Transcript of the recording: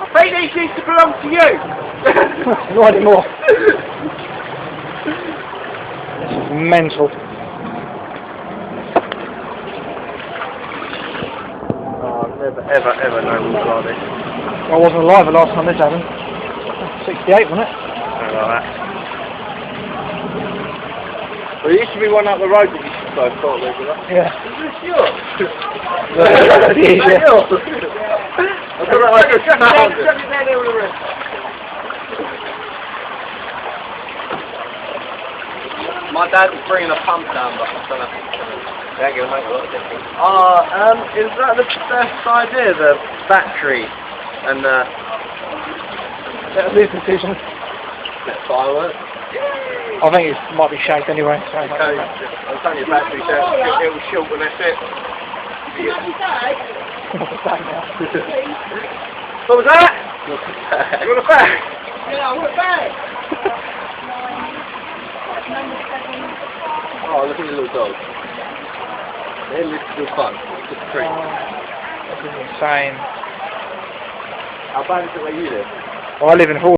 I think these used to belong to you. Not anymore. This is mental. Oh, I've never, ever known water like this. I wasn't alive the last time this happened. 68, wasn't it? Something like that. Well, there used to be one up the road that used to go thought there, wasn't there? Yeah. Is this yours? Yeah. I don't know, I just found it. My dad was bringing a pump down, but I don't know if it's going to make a lot of difference. Is that the best idea, the battery and That's his decision. fireworks? I think it might be shaped anyway. So It's only a battery, so it will shoot when that's it. What was that? You want a bag? Yeah, I want a bag. Oh, look at the little dog. They're little fun. Just a treat. This is insane. How bad is it where you live? Well, I live in Hall.